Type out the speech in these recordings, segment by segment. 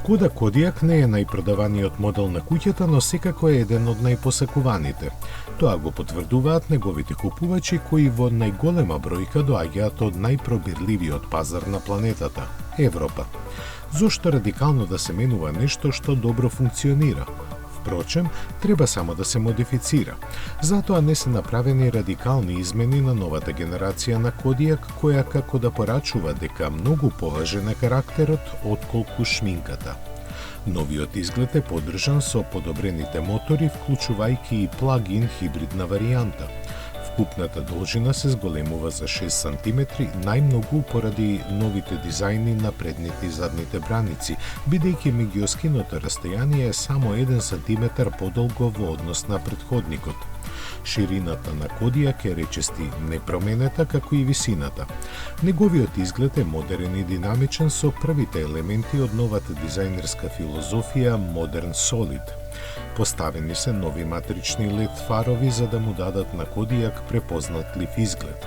Шкода Кодиак не е најпродаваниот модел на куќата, но секако е еден од најпосакуваните. Тоа го потврдуваат неговите купувачи кои во најголема бројка доаѓаат од најпробирливиот пазар на планетата – Европа. Зошто радикално да се менува нешто што добро функционира? Впрочем, треба само да се модифицира. Затоа не се направени радикални измени на новата генерација на Кодиак, која како да порачува дека многу поважен е карактерот отколку шминката. Новиот изглед е поддржан со подобрените мотори, вклучувајќи и плагин хибридна варијанта. Вкупната должина се зголемува за 6 см, најмногу поради новите дизајни на предните и задните браници, бидејќи меѓуоскиното растојание е само 1 см подолго во однос на претходникот. Ширината на Кодиак е речисти непроменета, како и висината. Неговиот изглед е модерен и динамичен со првите елементи од новата дизајнерска филозофија Modern Solid. Поставени се нови матрични LED фарови за да му дадат на Кодиак препознатлив изглед.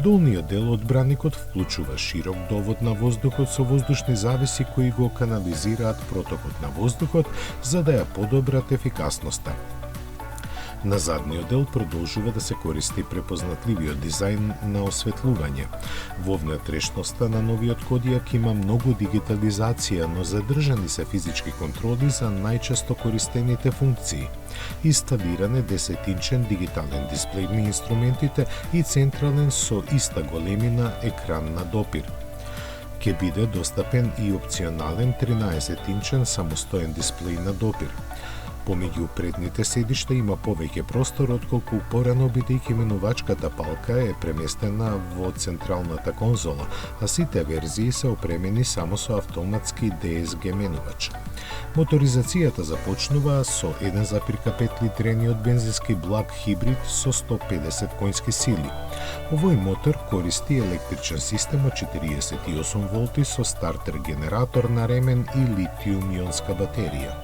Долниот дел од браникот вклучува широк довод на воздухот со воздушни завеси кои го канализираат протокот на воздухот за да ја подобрат ефикасноста. На задниот дел продолжува да се користи препознатливиот дизајн на осветлување. Во внатрешноста на новиот Кодиак има многу дигитализација, но задржани се физички контроли за најчесто користените функции. Инсталиран е 10-инчен дигитален дисплеј на инструментите и централен со иста големина екран на допир. Ке биде достапен и опционален 13-инчен самостоен дисплеј на допир. Помеѓу предните седишта има повеќе простор отколку порано, бидејќи менувачката палка е преместена во централната конзола, а сите верзии се опремени само со автоматски DSG менувач. Моторизацијата започнува со 1,5 литрениот бензински благ хибрид со 150 конски сили. Овој мотор користи електричен систем од 48 волти со стартер генератор на ремен и литиум-ионска батерија.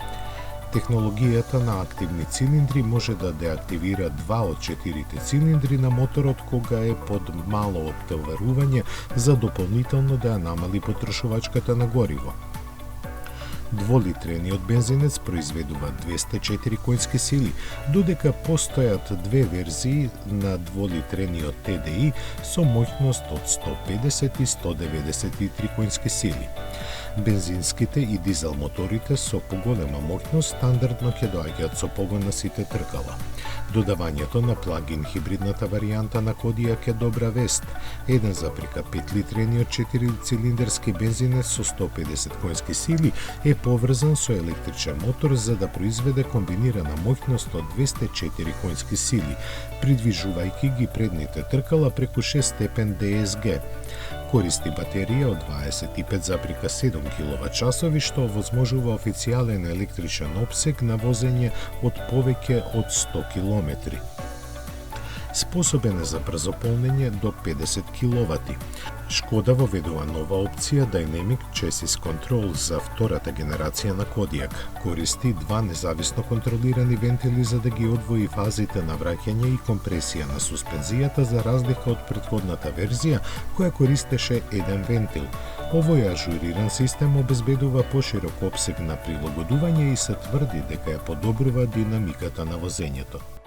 Технологијата на активни цилиндри може да деактивира 2 од 4 цилиндри на моторот кога е под мало оптоварување за дополнително да ја намали потрошувачката на гориво. Дволитрениот бензинец произведува 204 конски сили, додека постојат две верзии на дволитрениот TDI со моќност од 150 и 193 конски сили. Бензинските и дизел моторите со поголема моќност стандардно ќе доаѓаат со погон на сите тркала. Додавањето на плагин хибридната варијанта на Кодиак е добра вест. 1,5 литрениот 4-цилиндерски бензинец со 150 конски сили е поврзан со електричен мотор за да произведе комбинирана моќност од 204 конски сили, придвижувајќи ги предните тркала преку 6 степен DSG. Користи батерија од 25,7 киловат-часови, што овозможува официјален електричен опсег на возење од повеќе од 100 километри. Способен е за брзо полнење до 50 киловати. Шкода воведува нова опција Dynamic Chassis Control за втората генерација на Кодиак. Користи два независно контролирани вентили за да ги одвои фазите на враќање и компресија на суспензијата за разлика од претходната верзија која користеше еден вентил. Овој ажуриран систем обезбедува поширок опсег на прилагодување и се тврди дека ја подобрува динамиката на возењето.